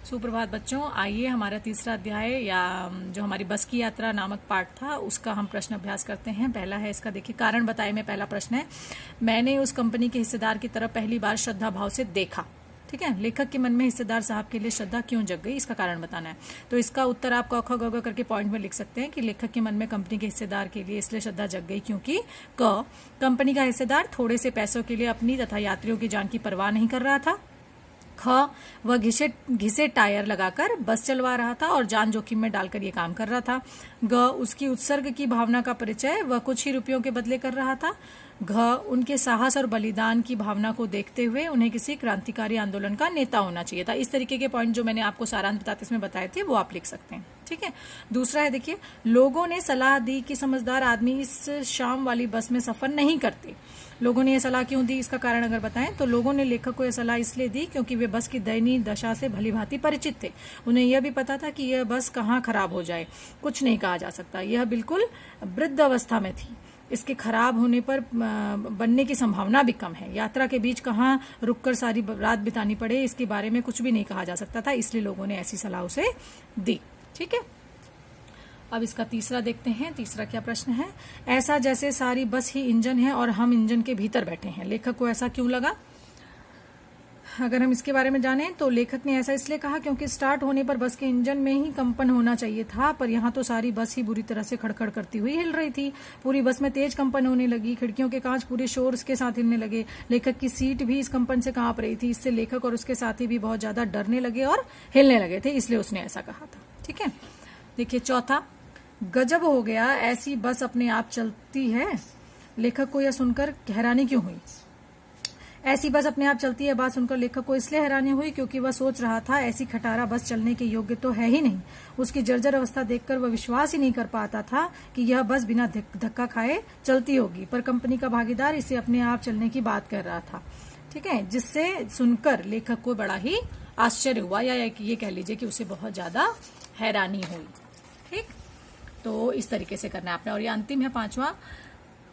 सुप्रभात बच्चों, आइए हमारा तीसरा अध्याय या जो हमारी बस की यात्रा नामक पाठ था उसका हम प्रश्न अभ्यास करते हैं। पहला है इसका, देखिए कारण बताए में पहला प्रश्न है, मैंने उस कंपनी के हिस्सेदार की तरफ पहली बार श्रद्धा भाव से देखा। ठीक है, लेखक के मन में हिस्सेदार साहब के लिए श्रद्धा क्यों जग गई, इसका कारण बताना है। तो इसका उत्तर आप क ख ग घ करके पॉइंट में लिख सकते हैं कि लेखक के मन में कंपनी के हिस्सेदार के लिए इसलिए श्रद्धा जग गई क्योंकि क कंपनी का हिस्सेदार थोड़े से पैसों के लिए अपनी तथा यात्रियों की जान की परवाह नहीं कर रहा था। ख वह घिसे टायर लगाकर बस चलवा रहा था और जान जोखिम में डालकर ये काम कर रहा था। ग उसकी उत्सर्ग की भावना का परिचय वह कुछ ही रुपयों के बदले कर रहा था। घ उनके साहस और बलिदान की भावना को देखते हुए उन्हें किसी क्रांतिकारी आंदोलन का नेता होना चाहिए था। इस तरीके के पॉइंट जो मैंने आपको सारांश बताते इसमें बताए थे वो आप लिख सकते हैं। ठीक है, दूसरा है, देखिए लोगों ने सलाह दी कि समझदार आदमी इस शाम वाली बस में सफर नहीं करते। लोगों ने यह सलाह क्यों दी, इसका कारण अगर बताएं तो लोगों ने लेखक को यह सलाह इसलिए दी क्योंकि वे बस की दयनीय दशा से भलीभांति परिचित थे। उन्हें यह भी पता था कि यह बस कहाँ खराब हो जाए कुछ नहीं कहा जा सकता। यह बिल्कुल वृद्ध अवस्था में थी, इसके खराब होने पर बनने की संभावना भी कम है। यात्रा के बीच कहाँ रुककर सारी रात बितानी पड़े इसके बारे में कुछ भी नहीं कहा जा सकता था, इसलिए लोगों ने ऐसी सलाह उसे दी। ठीक है, अब इसका तीसरा देखते हैं। तीसरा क्या प्रश्न है, ऐसा जैसे सारी बस ही इंजन है और हम इंजन के भीतर बैठे हैं। लेखक को ऐसा क्यों लगा? अगर हम इसके बारे में जानें तो लेखक ने ऐसा इसलिए कहा क्योंकि स्टार्ट होने पर बस के इंजन में ही कंपन होना चाहिए था, पर यहाँ तो सारी बस ही बुरी तरह से खड़खड़ करती हुई हिल रही थी। पूरी बस में तेज कंपन होने लगी, खिड़कियों के कांच पूरे शोर के साथ हिलने लगे। लेखक की सीट भी इस कंपन से कांप रही थी। इससे लेखक और उसके साथी भी बहुत ज्यादा डरने लगे और हिलने लगे थे, इसलिए उसने ऐसा कहा था। ठीक है, देखिए चौथा, गजब हो गया, ऐसी बस अपने आप चलती है। लेखक को यह सुनकर हैरानी क्यों हुई? ऐसी बस अपने आप चलती है बात सुनकर लेखक को इसलिए हैरानी हुई क्योंकि वह सोच रहा था ऐसी खटारा बस चलने के योग्य तो है ही नहीं। उसकी जर्जर अवस्था देखकर वह विश्वास ही नहीं कर पाता था कि यह बस बिना धक्का खाए चलती होगी, पर कंपनी का भागीदार इसे अपने आप चलने की बात कर रहा था। ठीक है, जिससे सुनकर लेखक को बड़ा ही आश्चर्य हुआ या ये कह लीजिए कि उसे बहुत ज्यादा हैरानी हुई। ठीक, तो इस तरीके से करना है आपने। और ये अंतिम है पांचवा,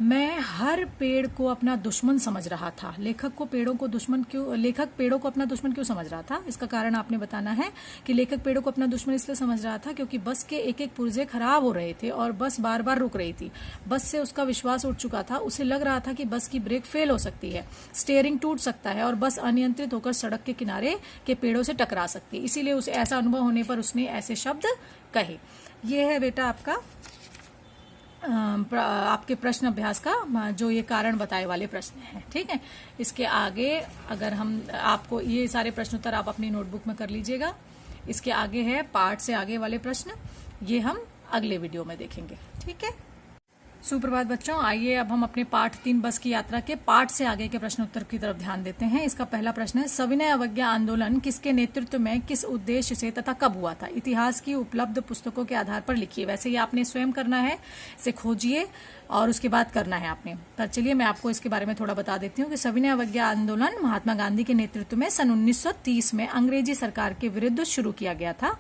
मैं हर पेड़ को अपना दुश्मन समझ रहा था। लेखक पेड़ों को अपना दुश्मन क्यों समझ रहा था, इसका कारण आपने बताना है कि लेखक पेड़ों को अपना दुश्मन इसलिए समझ रहा था क्योंकि बस के एक एक पुर्जे खराब हो रहे थे और बस बार बार रुक रही थी। बस से उसका विश्वास उठ चुका था। उसे लग रहा था कि बस की ब्रेक फेल हो सकती है, स्टीयरिंग टूट सकता है और बस अनियंत्रित होकर सड़क के किनारे के पेड़ों से टकरा सकती है। इसीलिए उसे ऐसा अनुभव होने पर उसने ऐसे शब्द कहे। ये है बेटा आपके प्रश्न अभ्यास का जो ये कारण बताए वाले प्रश्न हैं। ठीक है, इसके आगे अगर हम आपको ये सारे प्रश्न उत्तर आप अपनी नोटबुक में कर लीजिएगा। इसके आगे है पाठ से आगे वाले प्रश्न, ये हम अगले वीडियो में देखेंगे। ठीक है, सुप्रभात बच्चों, आइए अब हम अपने पाठ 3 बस की यात्रा के पाठ से आगे के प्रश्न उत्तर की तरफ ध्यान देते हैं। इसका पहला प्रश्न है, सविनय अवज्ञा आंदोलन किसके नेतृत्व में, किस उद्देश्य से तथा कब हुआ था? इतिहास की उपलब्ध पुस्तकों के आधार पर लिखिए। वैसे ही आपने स्वयं करना है, इसे खोजिए और उसके बाद करना है आपने। तो चलिए मैं आपको इसके बारे में थोड़ा बता देती हूँ कि सविनय अवज्ञा आंदोलन महात्मा गांधी के नेतृत्व में सन 1930 में अंग्रेजी सरकार के विरुद्ध शुरू किया गया था।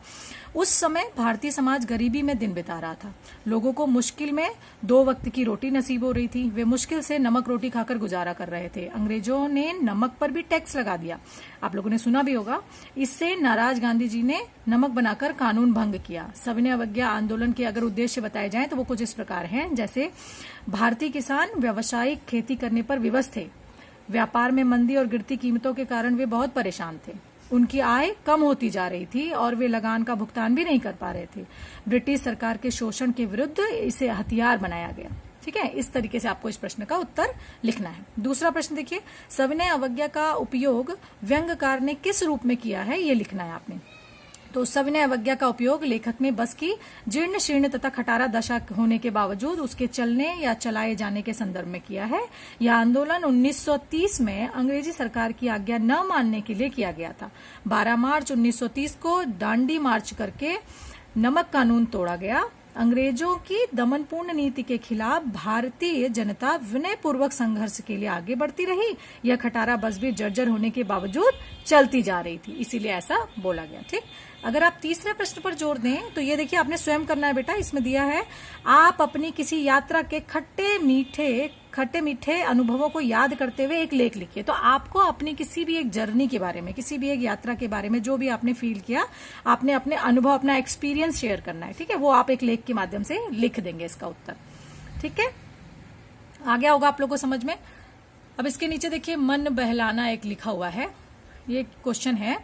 उस समय भारतीय समाज गरीबी में दिन बिता रहा था। लोगों को मुश्किल में 2 वक्त की रोटी नसीब हो रही थी। वे मुश्किल से नमक रोटी खाकर गुजारा कर रहे थे। अंग्रेजों ने नमक पर भी टैक्स लगा दिया, आप लोगों ने सुना भी होगा। इससे नाराज गांधी जी ने नमक बनाकर कानून भंग किया। सविनय अवज्ञा आंदोलन के अगर उद्देश्य बताए जाएं तो वो कुछ इस प्रकार हैं, जैसे भारतीय किसान व्यावसायिक खेती करने पर विवश थे। व्यापार में मंदी और गिरती कीमतों के कारण वे बहुत परेशान थे। उनकी आय कम होती जा रही थी और वे लगान का भुगतान भी नहीं कर पा रहे थे। ब्रिटिश सरकार के शोषण के विरुद्ध इसे हथियार बनाया गया। ठीक है, इस तरीके से आपको इस प्रश्न का उत्तर लिखना है। दूसरा प्रश्न देखिए, सविनय अवज्ञा का उपयोग व्यंग्यकार ने किस रूप में किया है, ये लिखना है आपने। तो सविनय अवज्ञा का उपयोग लेखक ने बस की जीर्ण शीर्ण तथा खटारा दशा होने के बावजूद उसके चलने या चलाए जाने के संदर्भ में किया है। यह आंदोलन 1930 में अंग्रेजी सरकार की आज्ञा न मानने के लिए किया गया था। 12 मार्च 1930 को दांडी मार्च करके नमक कानून तोड़ा गया। अंग्रेजों की दमनपूर्ण नीति के खिलाफ भारतीय जनता विनयपूर्वक संघर्ष के लिए आगे बढ़ती रही। यह खटारा बस भी जर्जर होने के बावजूद चलती जा रही थी, इसीलिए ऐसा बोला गया। ठीक, अगर आप तीसरे प्रश्न पर जोर दें तो ये देखिए आपने स्वयं करना है बेटा। इसमें दिया है, आप अपनी किसी यात्रा के खट्टे मीठे खट्टे मीठे अनुभवों को याद करते हुए एक लेख लिखिए। तो आपको अपनी किसी भी एक जर्नी के बारे में, किसी भी एक यात्रा के बारे में जो भी आपने फील किया, आपने अपने अनुभव, अपना एक्सपीरियंस शेयर करना है, ठीक है। वो आप एक लेख के माध्यम से लिख देंगे इसका उत्तर, ठीक है। आ गया होगा आप लोगों को समझ में। अब इसके नीचे देखिए, मन बहलाना एक लिखा हुआ है। ये क्वेश्चन है,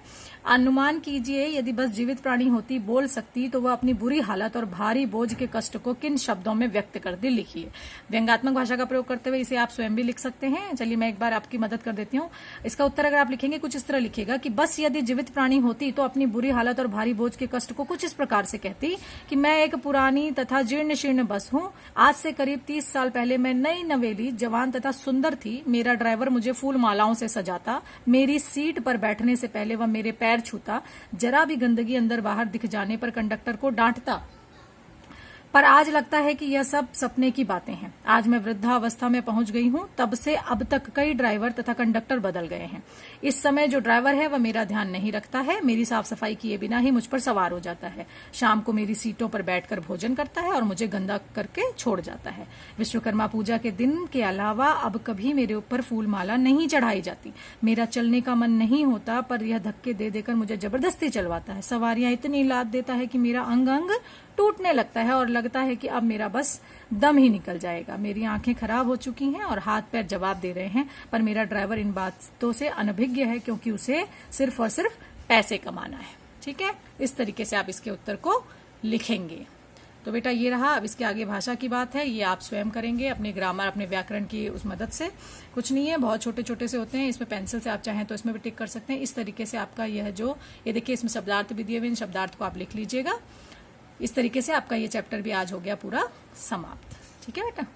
अनुमान कीजिए यदि बस जीवित प्राणी होती, बोल सकती, तो वह अपनी बुरी हालत और भारी बोझ के कष्ट को किन शब्दों में व्यक्त करती। लिखिए। व्यंग्यात्मक भाषा का प्रयोग करते हुए इसे आप स्वयं भी लिख सकते हैं। चलिए मैं एक बार आपकी मदद कर देती हूँ। इसका उत्तर अगर आप लिखेंगे कुछ इस तरह लिखिएगा कि बस यदि जीवित प्राणी होती तो अपनी बुरी हालत और भारी बोझ के कष्ट को कुछ इस प्रकार से कहती कि मैं एक पुरानी तथा जीर्ण शीर्ण बस हूँ। आज से करीब 30 साल पहले मैं नई नवेली, जवान तथा सुंदर थी। मेरा ड्राइवर मुझे फूल मालाओं से सजाता, मेरी सीट पर बैठने से पहले वह मेरे पैर छूता, जरा भी गंदगी अंदर बाहर दिख जाने पर कंडक्टर को डांटता। पर आज लगता है कि यह सब सपने की बातें हैं। आज मैं वृद्धावस्था में पहुंच गई हूं। तब से अब तक कई ड्राइवर तथा कंडक्टर बदल गए हैं। इस समय जो ड्राइवर है वह मेरा ध्यान नहीं रखता है, मेरी साफ सफाई किए बिना ही मुझ पर सवार हो जाता है, शाम को मेरी सीटों पर बैठकर भोजन करता है और मुझे गंदा करके छोड़ जाता है। विश्वकर्मा पूजा के दिन के अलावा अब कभी मेरे ऊपर फूल माला नहीं चढ़ाई जाती। मेरा चलने का मन नहीं होता, पर यह धक्के दे देकर मुझे जबरदस्ती चलवाता है। सवारियां इतनी लाद देता है कि मेरा अंग अंग टूटने लगता है और लगता है कि अब मेरा बस दम ही निकल जाएगा। मेरी आंखें खराब हो चुकी हैं और हाथ पैर जवाब दे रहे हैं, पर मेरा ड्राइवर इन बातों से अनभिज्ञ है, क्योंकि उसे सिर्फ और सिर्फ पैसे कमाना है। ठीक है, इस तरीके से आप इसके उत्तर को लिखेंगे। तो बेटा ये रहा। अब इसके आगे भाषा की बात है, ये आप स्वयं करेंगे अपने ग्रामर, अपने व्याकरण की उस मदद से। कुछ नहीं है, बहुत छोटे छोटे से होते हैं। इसमें पेंसिल से आप चाहें तो इसमें भी टिक कर सकते हैं। इस तरीके से आपका यह जो, ये देखिए इसमें शब्दार्थ भी दिए हुए, इन शब्दार्थ को आप लिख लीजिएगा। इस तरीके से आपका ये चैप्टर भी आज हो गया पूरा समाप्त। ठीक है बेटा।